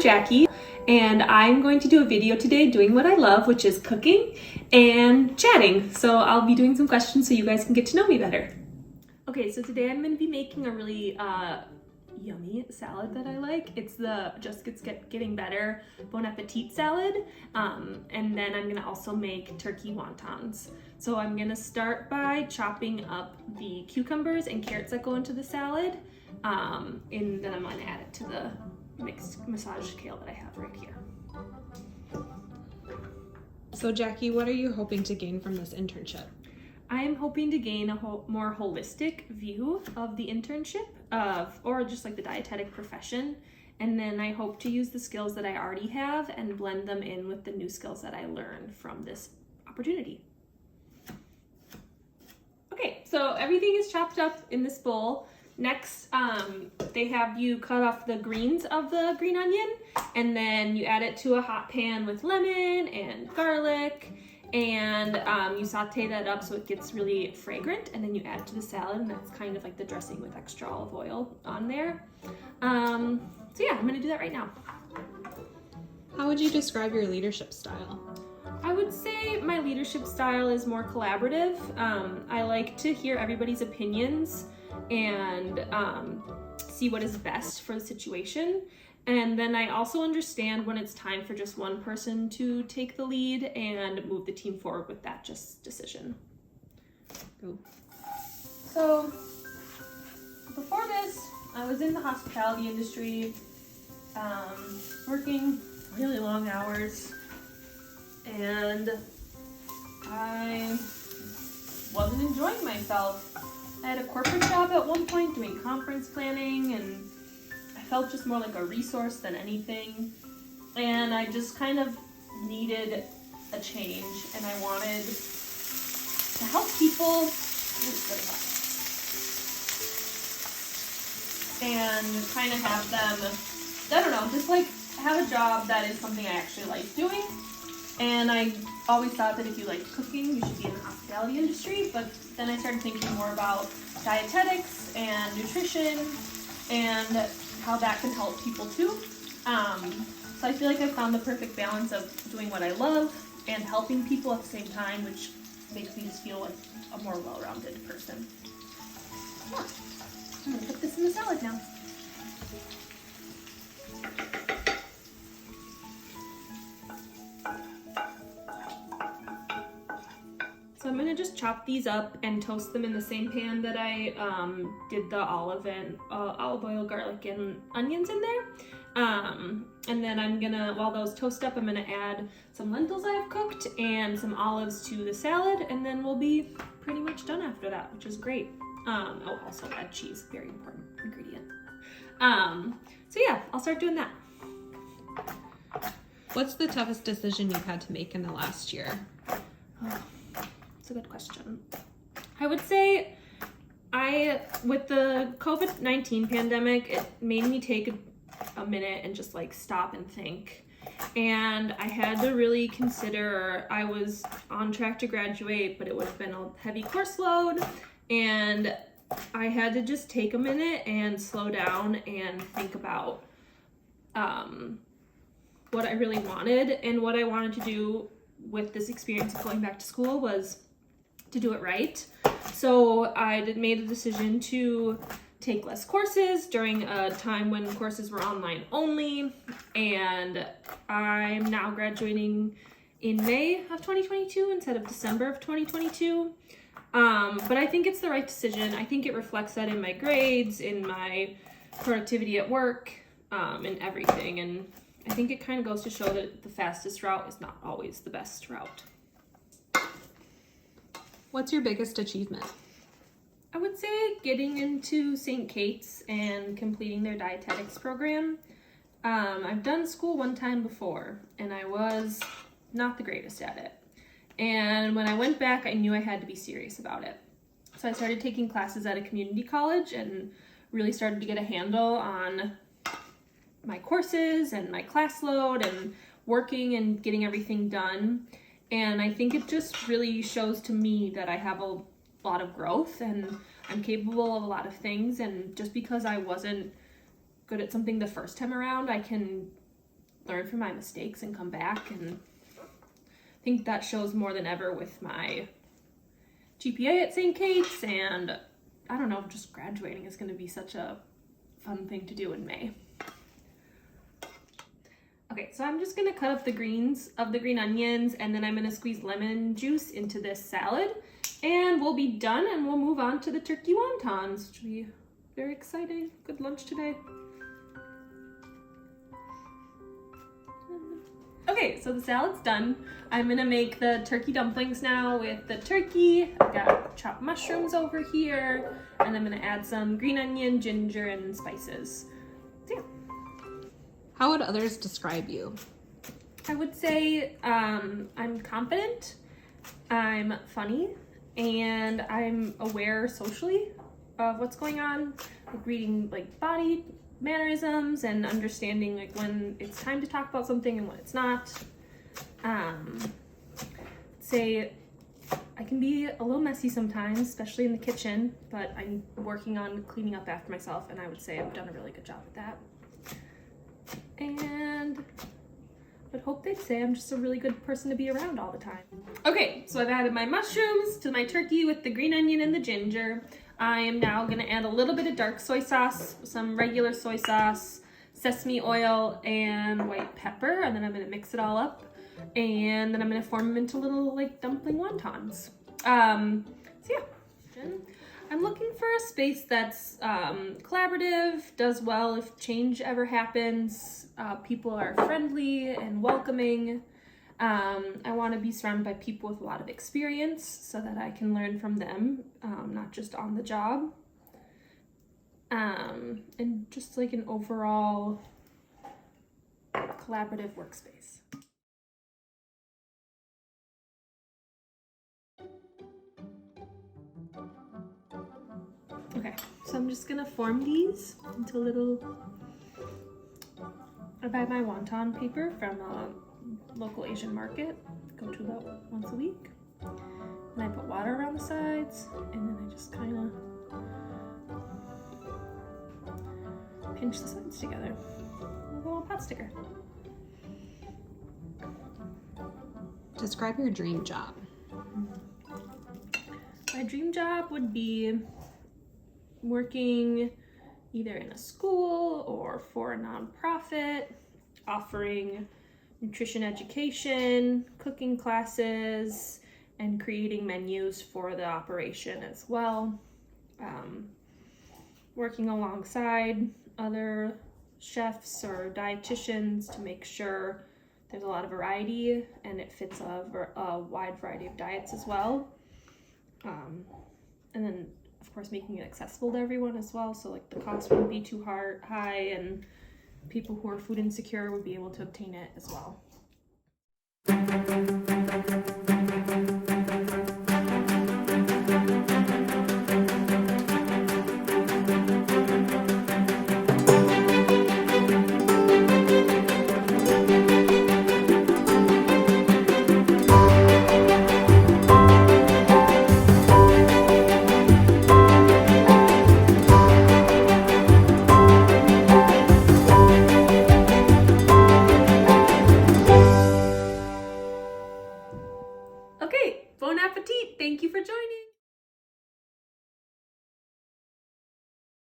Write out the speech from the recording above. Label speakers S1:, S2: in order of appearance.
S1: I'm Jackie, and I'm going to do a video today doing what I love, which is cooking and chatting. So I'll be doing some questions so you guys can get to know me better. Okay, so today I'm going to be making a really yummy salad that I like. It's the Just Gets Getting Better Bon Appetit salad, and then I'm going to also make turkey wontons. So I'm going to start by chopping up the cucumbers and carrots that go into the salad, and then I'm going to add it to the mixed massage kale that I have right here.
S2: So Jackie, what are you hoping to gain from this internship?
S1: I am hoping to gain a more holistic view of the internship, or just like the dietetic profession. And then I hope to use the skills that I already have and blend them in with the new skills that I learned from this opportunity. Okay, so everything is chopped up in this bowl. Next, they have you cut off the greens of the green onion, and then you add it to a hot pan with lemon and garlic, and you saute that up so it gets really fragrant, and then you add it to the salad, and that's kind of like the dressing with extra olive oil on there. So yeah, I'm gonna do that right now.
S2: How would you describe your leadership style?
S1: I would say my leadership style is more collaborative. I like to hear everybody's opinions and see what is best for the situation. And then I also understand when it's time for just one person to take the lead and move the team forward with that decision.
S2: Go.
S1: So before this, I was in the hospitality industry, working really long hours, and I wasn't enjoying myself. I had a corporate job at one point doing conference planning, and I felt just more like a resource than anything. And I just kind of needed a change, and I wanted to help people and kind of have them, I don't know, just like have a job that is something I actually like doing. And I always thought that if you like cooking, you should be in the hospitality industry, but then I started thinking more about dietetics and nutrition and how that can help people too. So I feel like I found the perfect balance of doing what I love and helping people at the same time, which makes me just feel like a more well-rounded person. Yeah. I'm gonna put this in the salad now. So I'm gonna just chop these up and toast them in the same pan that I did the olive oil, garlic, and onions in there. And then I'm gonna, while those toast up, I'm gonna add some lentils I've cooked and some olives to the salad, and then we'll be pretty much done after that, which is great. I'll also add cheese, very important ingredient. So yeah, I'll start doing that.
S2: What's the toughest decision you've had to make in the last year?
S1: Oh, that's a good question. I would say with the COVID-19 pandemic, it made me take a minute and just like stop and think. And I had to really consider, I was on track to graduate, but it would have been a heavy course load. And I had to just take a minute and slow down and think about what I really wanted. And what I wanted to do with this experience of going back to school was to do it right. So I made a decision to take less courses during a time when courses were online only. And I'm now graduating in May of 2022 instead of December of 2022. But I think it's the right decision. I think it reflects that in my grades, in my productivity at work, in everything. And I think it kind of goes to show that the fastest route is not always the best route.
S2: What's your biggest achievement?
S1: I would say getting into St. Kate's and completing their dietetics program. I've done school one time before, and I was not the greatest at it. And when I went back, I knew I had to be serious about it. So I started taking classes at a community college and really started to get a handle on my courses and my class load and working and getting everything done. And I think it just really shows to me that I have a lot of growth and I'm capable of a lot of things. And just because I wasn't good at something the first time around, I can learn from my mistakes and come back. And I think that shows more than ever with my GPA at St. Kate's, and I don't know, just graduating is going to be such a fun thing to do in May. Okay, so I'm just gonna cut up the greens of the green onions, and then I'm gonna squeeze lemon juice into this salad, and we'll be done, and we'll move on to the turkey wontons, which will be very exciting. Good lunch today. Okay, so the salad's done. I'm gonna make the turkey dumplings now with the turkey. I've got chopped mushrooms over here, and I'm gonna add some green onion, ginger, and spices. So yeah.
S2: How would others describe you?
S1: I would say I'm confident, I'm funny, and I'm aware socially of what's going on, like reading like body mannerisms and understanding like when it's time to talk about something and when it's not. Say I can be a little messy sometimes, especially in the kitchen, but I'm working on cleaning up after myself, and I would say I've done a really good job with that. And I would hope they'd say I'm just a really good person to be around all the time. Okay, so I've added my mushrooms to my turkey with the green onion and the ginger. I am now gonna add a little bit of dark soy sauce, some regular soy sauce, sesame oil, and white pepper, and then I'm gonna mix it all up. And then I'm gonna form them into little like dumpling wontons. So yeah. I'm looking for a space that's collaborative, does well if change ever happens. People are friendly and welcoming. I want to be surrounded by people with a lot of experience so that I can learn from them, not just on the job. And just like an overall collaborative workspace. Okay, so I'm just gonna form these into little, I buy my wonton paper from a local Asian market, go to about once a week, and I put water around the sides, and then I just kind of pinch the sides together with a little pot sticker.
S2: Describe your dream job.
S1: My dream job would be working either in a school or for a nonprofit, offering nutrition education, cooking classes, and creating menus for the operation as well. Working alongside other chefs or dietitians to make sure there's a lot of variety and it fits a wide variety of diets as well. And then of course making it accessible to everyone as well, so like the cost wouldn't be too high and people who are food insecure would be able to obtain it as well. Okay, bon appetit! Thank you for joining!